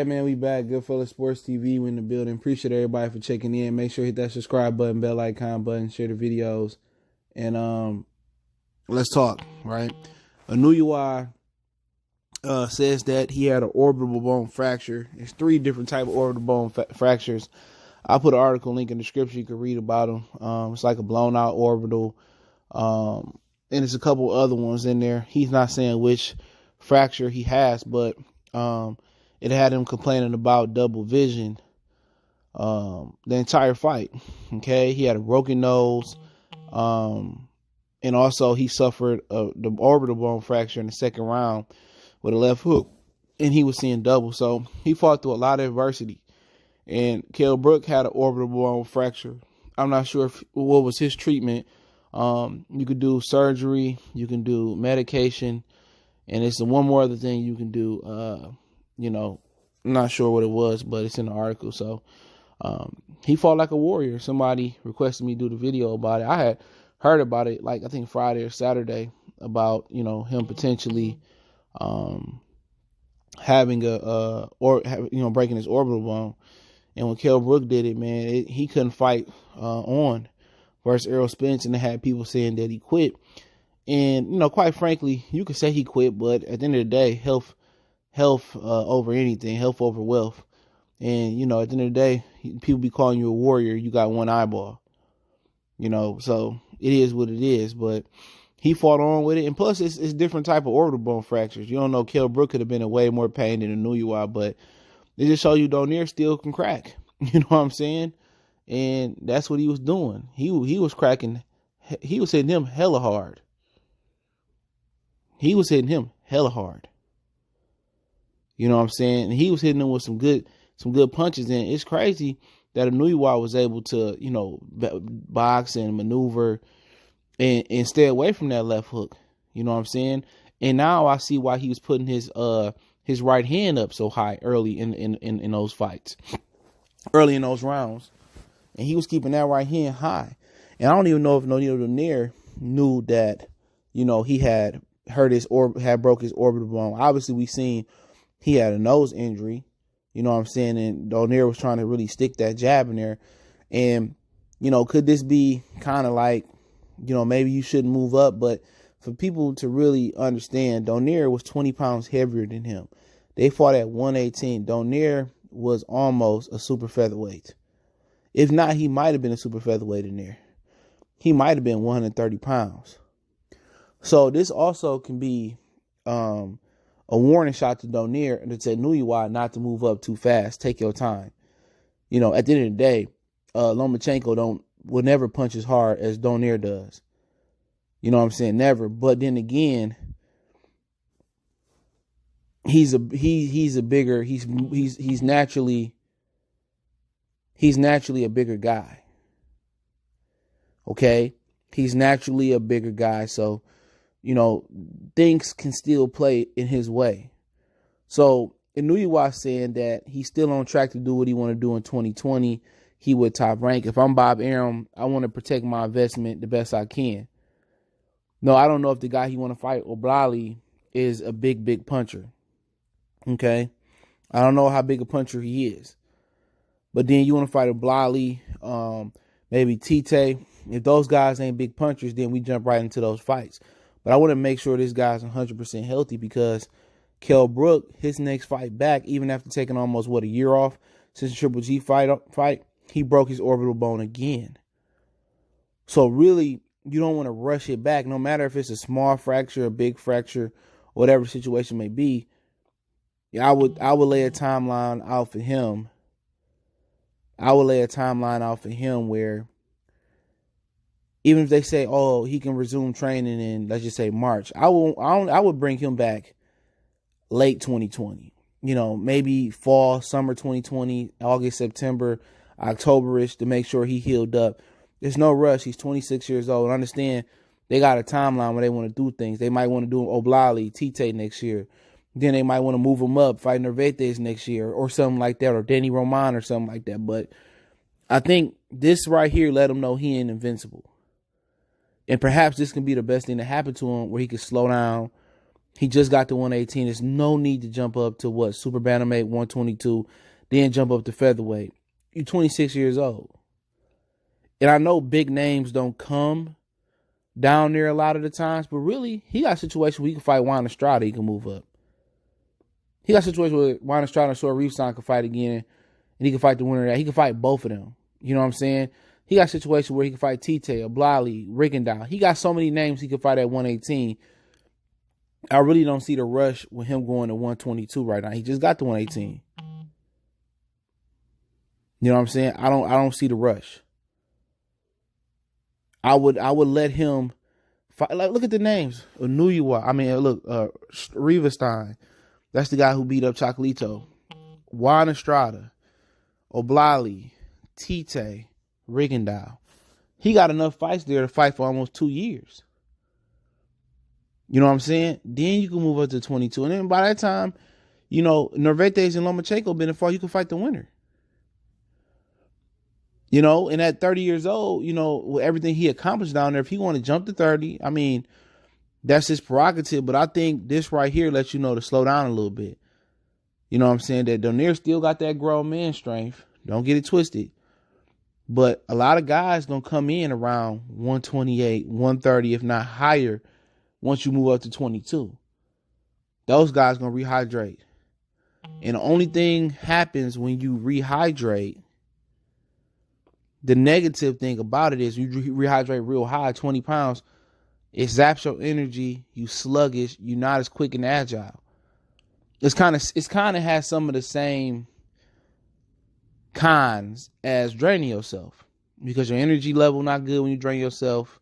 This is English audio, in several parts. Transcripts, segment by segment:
right, man, we back. Goodfellas Sports TV. We in the building. Appreciate everybody for checking in. Make sure you hit that subscribe button, bell icon button, share the videos, and let's talk. Right, Inoue says that he had an orbital bone fracture. There's 3 different type of orbital bone fractures. I'll put an article link in the description. You can read about them. It's like a blown out orbital, and there's a couple other ones in there. He's not saying which fracture he has, but it had him complaining about double vision the entire fight. Okay, he had a broken nose, and also he suffered the orbital bone fracture in the second round with a left hook, and he was seeing double. So he fought through a lot of adversity. And Kell Brook had an orbital bone fracture. I'm not sure what was his treatment. You could do surgery, you can do medication, and it's one more other thing you can do. I'm not sure what it was, but it's in the article. So he fought like a warrior. Somebody requested me to do the video about it. I had heard about it, like I think Friday or Saturday, about him potentially having breaking his orbital bone. And when Kell Brook did it, man, he couldn't fight on versus Errol Spence, and they had people saying that he quit. And quite frankly, you could say he quit, but at the end of the day, health over anything, health over wealth. And at the end of the day, people be calling you a warrior. You got one eyeball. So it is what it is. But he fought on with it, and plus it's different type of orbital bone fractures. You don't know, Kell Brook could have been in way more pain than Inoue, but they just show you Donaire still can crack. You know what I'm saying? And that's what he was doing. He was cracking. He was hitting him hella hard. You know what I'm saying? And he was hitting him with some good punches. And it's crazy that Inoue was able to, box and maneuver and stay away from that left hook. You know what I'm saying? And now I see why he was putting his right hand up so high early in those fights, early in those rounds. And he was keeping that right hand high. And I don't even know if Donaire knew that, he had hurt had broke his orbital bone. Obviously, we seen he had a nose injury, you know what I'm saying? And Donaire was trying to really stick that jab in there. And, could this be kind of like, maybe you shouldn't move up? But for people to really understand, Donaire was 20 pounds heavier than him. They fought at 118. Donaire was almost a super featherweight. If not, he might have been a super featherweight in there. He might have been 130 pounds. So this also can be a warning shot to Donaire and to tell Inoue not to move up too fast. Take your time. At the end of the day, Lomachenko will never punch as hard as Donaire does. You know what I'm saying? Never. But then again, he's naturally a bigger guy. Okay? He's naturally a bigger guy. So, things can still play in his way. So Inoue saying that he's still on track to do what he want to do in 2020. He would top rank. If I'm Bob Arum, I want to protect my investment the best I can. No, I don't know if the guy he want to fight, Orbital, is a big puncher. Okay? I don't know how big a puncher he is. But then you want to fight Orbital, maybe Tite. If those guys ain't big punchers, then we jump right into those fights. But I want to make sure this guy's 100% healthy, because Kell Brook, his next fight back, even after taking almost, a year off since the Triple G fight, he broke his orbital bone again. So really, you don't want to rush it back, no matter if it's a small fracture, a big fracture, whatever the situation may be. I would lay a timeline out for him. Where even if they say, oh, he can resume training in, let's just say, March, I would bring him back late 2020. Maybe fall, summer 2020, August, September, October-ish, to make sure he healed up. There's no rush. He's 26 years old. I understand they got a timeline where they want to do things. They might want to do Orbital, Tite next year. Then they might want to move him up, fight Nervates next year or something like that, or Danny Roman or something like that. But I think this right here let him know he ain't invincible. And perhaps this can be the best thing to happen to him, where he can slow down, He just got to 118. There's no need to jump up to what? Super Bantamweight 122, then jump up to featherweight. You're 26 years old. And I know big names don't come down there a lot of the times, but really, he got a situation where he can fight Juan Estrada, he can move up. He got a situation where Juan Estrada and Reeves-Stein can fight again, and he can fight the winner of that. He can fight both of them. You know what I'm saying? He got a situation where he can fight Tite, Oblali, Rigondeaux. He got so many names he can fight at 118. I really don't see the rush with him going to 122 right now. He just got to 118. You know what I'm saying? I don't see the rush. I would let him fight. Like, look at the names. Inoue. I mean, look, Riva-Stein. That's the guy who beat up Chocolito. Juan Estrada, Oblali, Tite, Rigondeaux. He got enough fights there to fight for almost 2 years. You know what I'm saying? Then you can move up to 22. And then by that time, you know, Narvaez and Lomachenko been in far, you can fight the winner. You know, and at 30 years old, you know, with everything he accomplished down there, if he want to jump to 30, I mean, that's his prerogative. But I think this right here lets you know to slow down a little bit. You know what I'm saying? That Donaire still got that grown man strength. Don't get it twisted. But a lot of guys going to come in around 128, 130, if not higher, once you move up to 22. Those guys going to rehydrate. And the only thing happens when you rehydrate, the negative thing about it is you rehydrate real high, 20 pounds, it zaps your energy, you sluggish, you're not as quick and agile. It's kind of has some of the same cons as draining yourself, because your energy level not good when you drain yourself.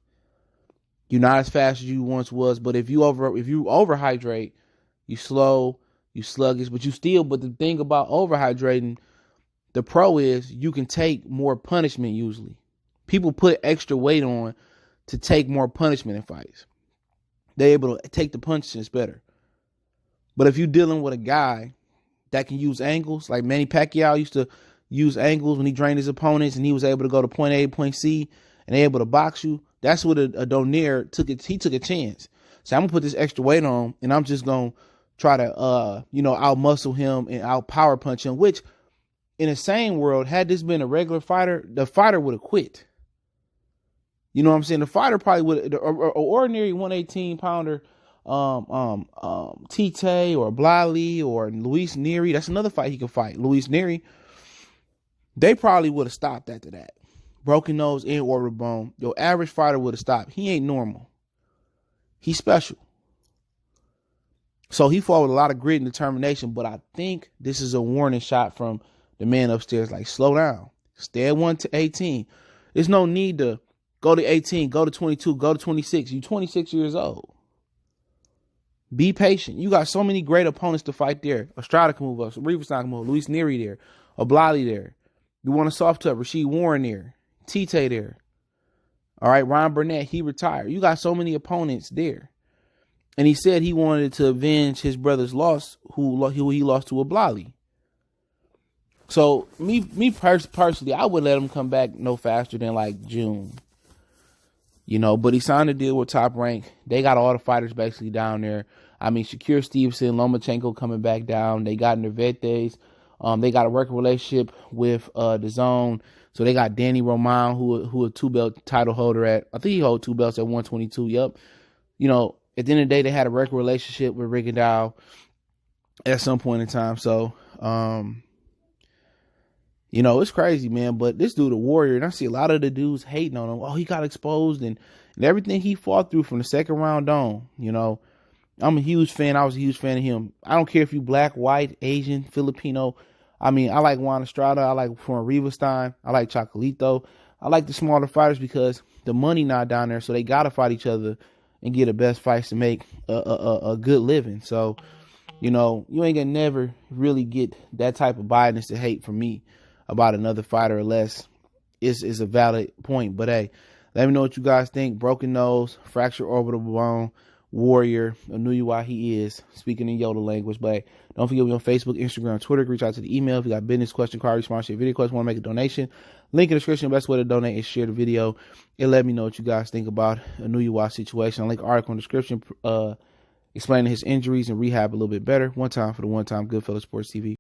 You're not as fast as you once was. But if you overhydrate, you slow, you sluggish, but the thing about overhydrating, the pro is you can take more punishment usually. People put extra weight on to take more punishment in fights. They're able to take the punches better. But if you're dealing with a guy that can use angles, like Manny Pacquiao used to use angles when he drained his opponents, and he was able to go to point A, point C, and they're able to box you, that's what a Donaire took. He took a chance. So I'm going to put this extra weight on, and I'm just going to try to, out-muscle him and out-power punch him, which in the same world, had this been a regular fighter, the fighter would have quit. You know what I'm saying? The fighter probably would, an ordinary 118 pounder, Tite or Bliley or Luis Neri. That's another fight he could fight. Luis Neri. They probably would have stopped after that. Broken nose and orbital bone. Your average fighter would have stopped. He ain't normal. He's special. So he fought with a lot of grit and determination, but I think this is a warning shot from the man upstairs. Like, slow down. Stay at 1-18. There's no need to go to 18, go to 22, go to 26. You're 26 years old. Be patient. You got so many great opponents to fight there. Estrada can move up. Riva-Stein can move up. Luis Neri there. Oblali there. You want a soft touch. Rasheed Warren there. Tite there. All right, Ron Burnett, he retired. You got so many opponents there. And he said he wanted to avenge his brother's loss, who he lost to Oblali. So, me personally, I would let him come back no faster than like June. You know, but he signed a deal with Top Rank. They got all the fighters basically down there. I mean, Shakir Stevenson, Lomachenko coming back down. They got Narvaez. They got a working relationship with the Zone. So they got Danny Roman, who a 2-belt title holder at, I think he holds 2 belts at 122. Yep. You know, at the end of the day, they had a working relationship with Rigondeaux at some point in time. So, you know, it's crazy, man. But this dude, a warrior, and I see a lot of the dudes hating on him. Oh, he got exposed and everything he fought through from the second round on. You know, I'm a huge fan. I was a huge fan of him. I don't care if you black, white, Asian, Filipino. I mean, I like Juan Estrada. I like Riva-Stein. I like Chocolito. I like the smaller fighters because the money not down there, so they got to fight each other and get the best fights to make a good living. So, you know, you ain't going to never really get that type of bias to hate from me about another fighter unless it's a valid point. But, hey, let me know what you guys think. Broken nose, fractured orbital bone, warrior, Inoue, he is, speaking in Yoda language. But hey, don't forget, we on Facebook, Instagram, Twitter. Reach out to the email if you got business, question, card, response, video question, want to make a donation. Link in the description. Best way to donate is share the video and let me know what you guys think about Inoue situation. I'll link article in the description. explaining his injuries and rehab a little bit better. One time for the One Time Goodfellas Sports TV.